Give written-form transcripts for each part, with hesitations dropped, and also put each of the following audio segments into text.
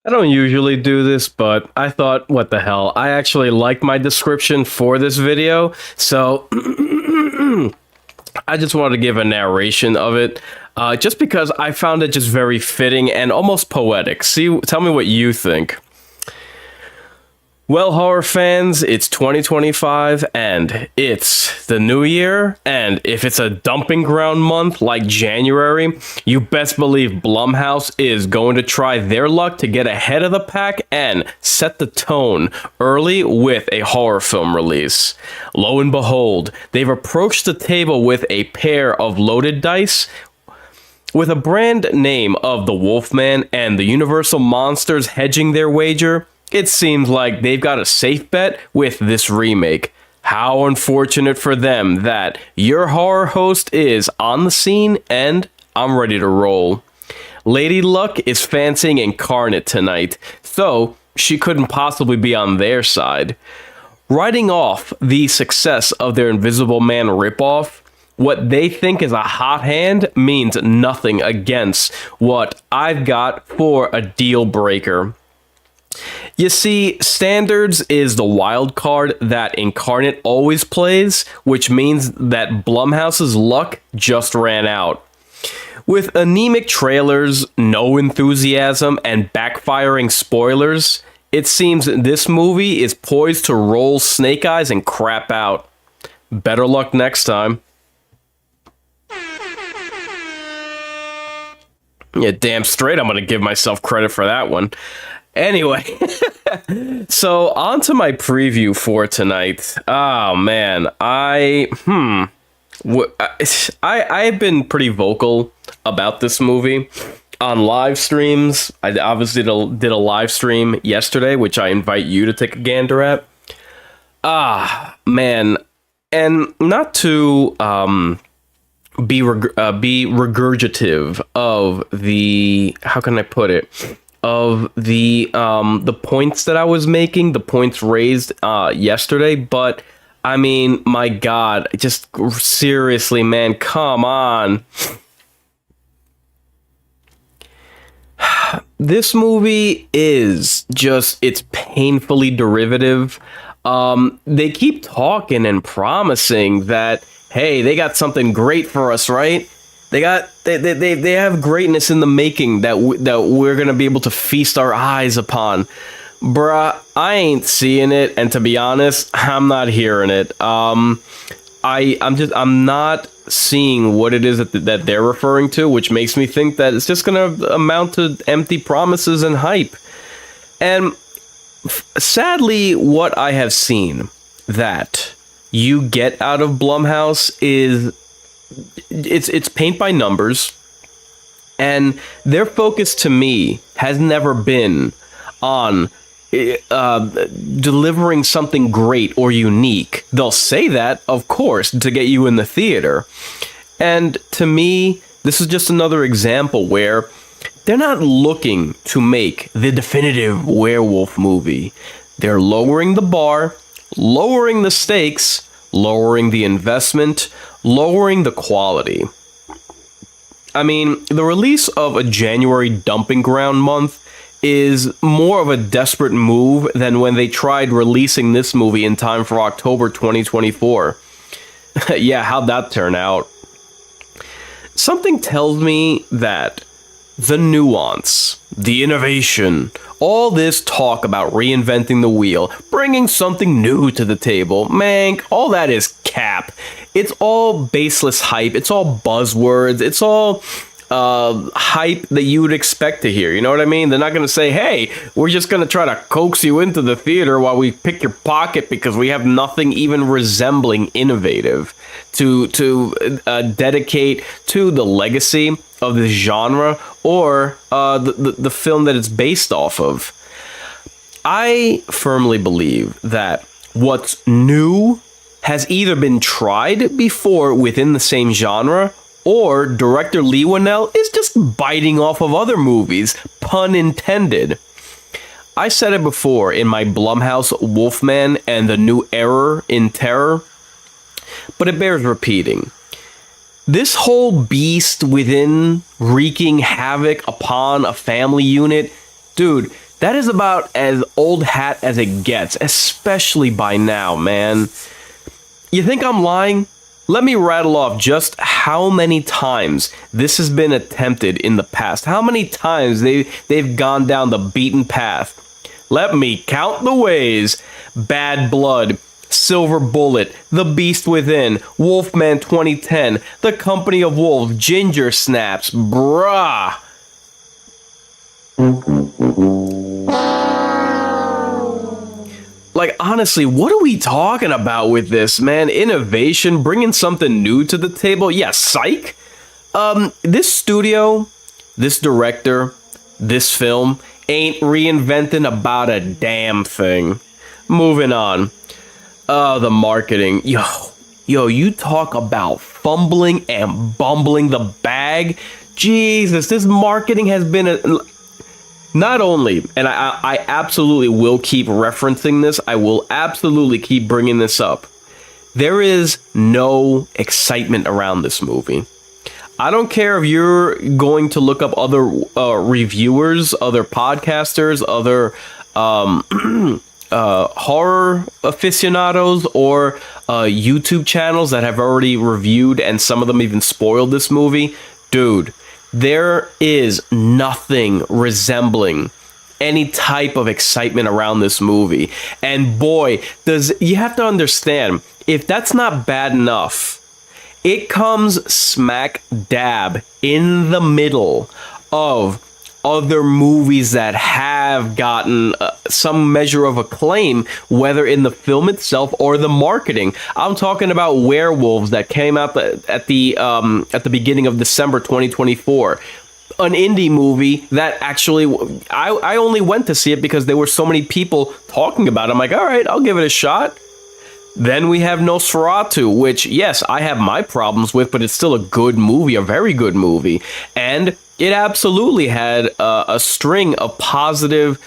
I don't usually do this, but I thought, what the hell? I actually like my description for this video, so I just wanted to give a narration of it, just because I found it just very fitting and almost poetic. See, tell me what you think. Well, horror fans, it's 2025, and it's the new year, and if it's a dumping ground month like January, you best believe Blumhouse is going to try their luck to get ahead of the pack and set the tone early with a horror film release. Lo and behold, they've approached the table with a pair of loaded dice, with a brand name of the Wolfman and the Universal Monsters hedging their wager. It seems like they've got a safe bet with this remake. How unfortunate for them that your horror host is on the scene and I'm ready to roll. Lady Luck is fancying Inkarnate tonight, so she couldn't possibly be on their side. Writing off the success of their Invisible Man ripoff, what they think is a hot hand means nothing against what I've got for a deal breaker. You see, Standards is the wild card that Inkarnate always plays, which means that Blumhouse's luck just ran out. With anemic trailers, no enthusiasm, and backfiring spoilers, it seems this movie is poised to roll snake eyes and crap out. Better luck next time. Yeah, damn straight I'm gonna give myself credit for that one. Anyway, so on to my preview for tonight. Oh man, I've been pretty vocal about this movie on live streams. I obviously did a live stream yesterday, which I invite you to take a gander at. Man, and not to be regurgitative of the, how can I put it? Of the points that I was making, the points raised yesterday, but I mean, my God, just seriously, man, come on. This movie is just, it's painfully derivative. They keep talking and promising that, hey, they got something great for us, right? They have greatness in the making that we're gonna be able to feast our eyes upon. Bruh, I ain't seeing it, and to be honest, I'm not hearing it. I'm not seeing what it is that they're referring to, which makes me think that it's just gonna amount to empty promises and hype. And sadly, what I have seen that you get out of Blumhouse is it's paint by numbers, and their focus to me has never been on delivering something great or unique. They'll say that, of course, to get you in the theater. And to me, this is just another example where they're not looking to make the definitive werewolf movie. They're lowering the bar, lowering the stakes, lowering the investment, lowering the quality. I mean, the release of a January dumping ground month is more of a desperate move than when they tried releasing this movie in time for October 2024. Yeah, how'd that turn out? Something tells me that the nuance, the innovation, all this talk about reinventing the wheel, bringing something new to the table, man, all that is cap. It's all baseless hype. It's all buzzwords. It's all hype that you would expect to hear. You know what I mean? They're not going to say, hey, we're just going to try to coax you into the theater while we pick your pocket because we have nothing even resembling innovative to dedicate to the legacy of this genre or the film that it's based off of. I firmly believe that what's new has either been tried before within the same genre, or director Lee Winnell is just biting off of other movies, pun intended. I said it before in my Blumhouse Wolfman and the New Error in Terror, but it bears repeating. This whole beast within wreaking havoc upon a family unit, dude, That is about as old hat as it gets, especially by now, man. You think I'm lying? Let me rattle off just how many times this has been attempted in the past. How many times they've gone down the beaten path. Let me count the ways. Bad Blood, Silver Bullet, The Beast Within, Wolfman 2010, The Company of Wolves, Ginger Snaps, bruh. Like, honestly, what are we talking about with this, man? Innovation, bringing something new to the table? Yeah, psych? This studio, this director, this film ain't reinventing about a damn thing. Moving on. The marketing. Yo, you talk about fumbling and bumbling the bag. Jesus, this marketing has been not only, and I absolutely will keep referencing this, I will absolutely keep bringing this up. There is no excitement around this movie. I don't care if you're going to look up other reviewers, other podcasters, other horror aficionados, or YouTube channels that have already reviewed and some of them even spoiled this movie. Dude, there is nothing resembling any type of excitement around this movie. And boy, you have to understand, if that's not bad enough, it comes smack dab in the middle of other movies that have gotten some measure of acclaim, whether in the film itself or the marketing. I'm talking about Werewolves that came out at the beginning of December 2024. An indie movie that actually I only went to see it because there were so many people talking about it. I'm like, all right, I'll give it a shot. Then we have Nosferatu, which, yes, I have my problems with, but it's still a good movie, a very good movie. And it absolutely had a string of positive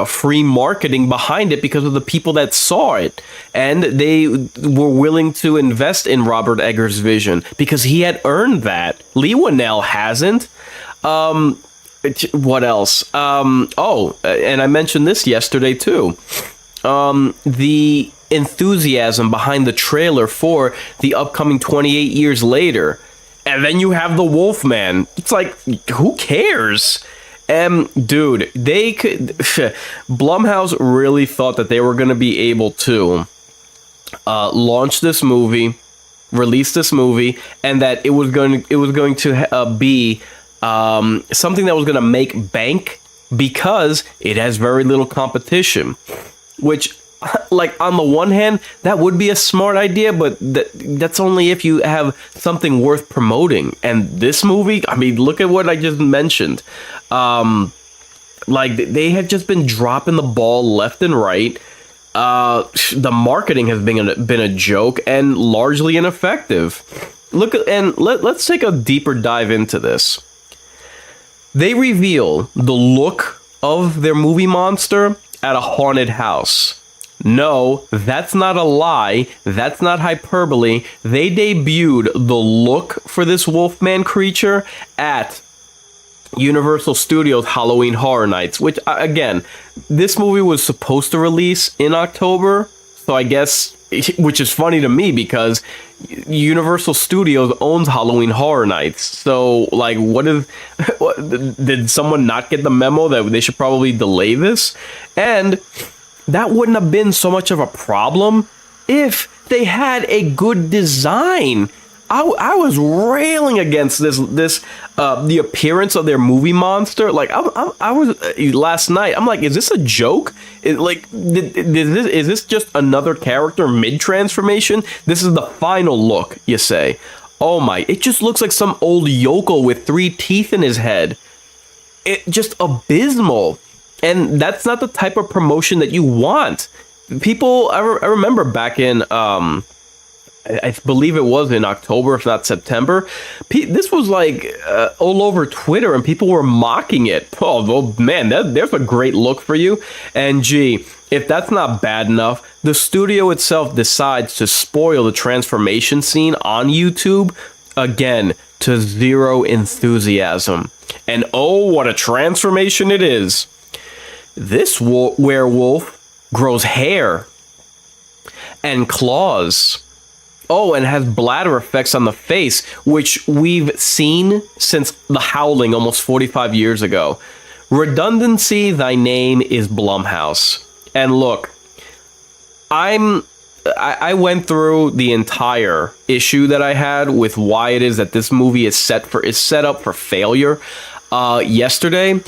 free marketing behind it because of the people that saw it. And they were willing to invest in Robert Eggers' vision because he had earned that. Lee Winnell hasn't. What else? And I mentioned this yesterday, too. The enthusiasm behind the trailer for the upcoming 28 Years Later. And then you have the Wolfman. It's like, who cares? Dude, they could... Blumhouse really thought that they were going to be able to launch this movie, release this movie, and that it was going to be something that was going to make bank because it has very little competition. Which, like, on the one hand, that would be a smart idea, but that's only if you have something worth promoting. And this movie, I mean, look at what I just mentioned. Like, they have just been dropping the ball left and right. The marketing has been a joke and largely ineffective. Let's take a deeper dive into this. They reveal the look of their movie monster at a haunted house. No, that's not a lie. That's not hyperbole. They debuted the look for this Wolfman creature at Universal Studios Halloween Horror Nights, which, again, this movie was supposed to release in October, so I guess, which is funny to me because Universal Studios owns Halloween Horror Nights. So, like, did someone not get the memo that they should probably delay this? And that wouldn't have been so much of a problem if they had a good design. I was railing against the appearance of their movie monster. Like, I was last night. I'm like, is this a joke? Is this just another character mid-transformation? This is the final look, you say. Oh my, it just looks like some old yokel with 3 teeth in his head. It just abysmal. And that's not the type of promotion that you want. People, I remember back in, I believe it was in October, if not September. This was like all over Twitter, and people were mocking it. Oh man, there's a great look for you. And gee, if that's not bad enough, the studio itself decides to spoil the transformation scene on YouTube. Again, to zero enthusiasm. And oh, what a transformation it is. This werewolf grows hair and claws. Oh, and has bladder effects on the face, which we've seen since The Howling almost 45 years ago. Redundancy, thy name is Blumhouse. And look, I went through the entire issue that I had with why it is that this movie is set up for failure yesterday,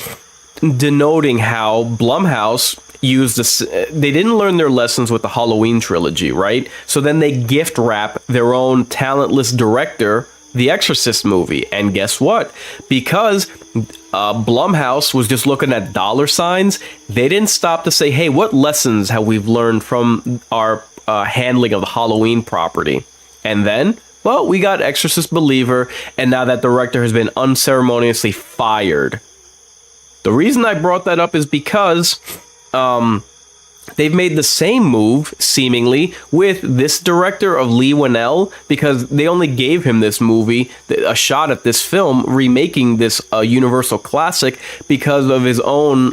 denoting how Blumhouse used this. They didn't learn their lessons with the Halloween trilogy, right? So then they gift wrap their own talentless director the Exorcist movie. And guess what? Because Blumhouse was just looking at dollar signs, they didn't stop to say, hey, what lessons have we learned from our handling of the Halloween property? And then, well, we got Exorcist Believer, and now that director has been unceremoniously fired. The reason I brought that up is because they've made the same move, seemingly, with this director of Lee Winnell, because they only gave him this movie, a shot at this film, remaking this Universal classic, because of his own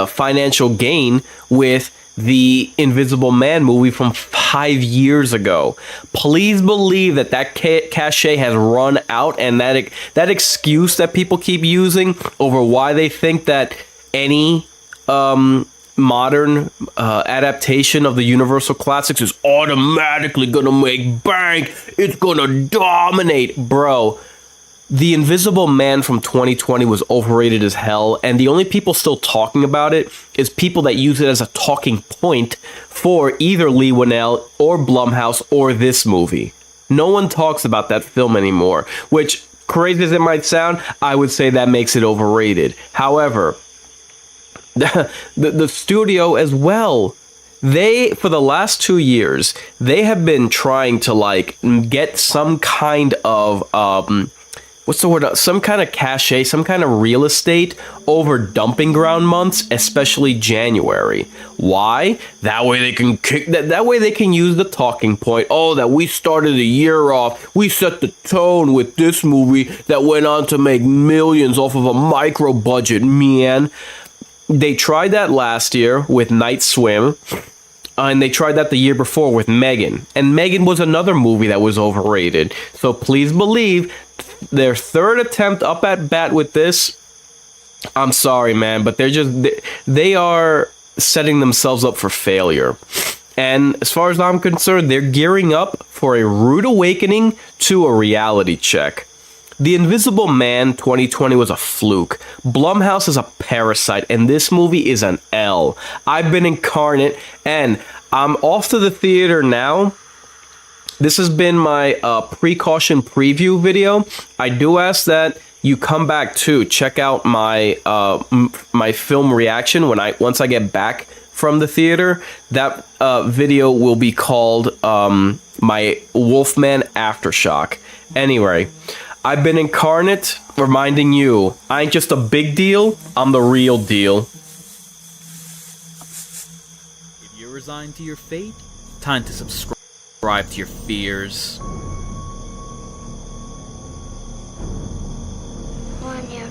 financial gain with the Invisible Man movie from 5 years ago. Please believe that cachet has run out, and that excuse that people keep using over why they think that any modern adaptation of the Universal classics is automatically gonna make bank. It's gonna dominate. Bro, The Invisible Man from 2020 was overrated as hell, and the only people still talking about it is people that use it as a talking point for either Lee Winnell or Blumhouse or this movie. No one talks about that film anymore, which, crazy as it might sound, I would say that makes it overrated. However, the studio as well, they, for the last 2 years, they have been trying to like get some kind of what's the word? Some kind of cachet, some kind of real estate over dumping ground months, especially January. Why? That way they can that way they can use the talking point. Oh, that we started the year off. We set the tone with this movie that went on to make millions off of a micro budget, man. They tried that last year with Night Swim. And they tried that the year before with Megan. And Megan was another movie that was overrated. So please believe their third attempt up at bat with this, I'm sorry, man, but they are setting themselves up for failure. And as far as I'm concerned, they're gearing up for a rude awakening to a reality check. The Invisible Man 2020 was a fluke. Blumhouse is a parasite, and this movie is an L. I've been Inkarnate, and I'm off to the theater now. This has been my PreCaution preview video. I do ask that you come back to check out my my film reaction once I get back from the theater. That video will be called my Wolfman Aftershock. Anyway, I've been Inkarnate, reminding you, I ain't just a big deal, I'm the real deal. If you're resigned to your fate, time to subscribe to your fears. On your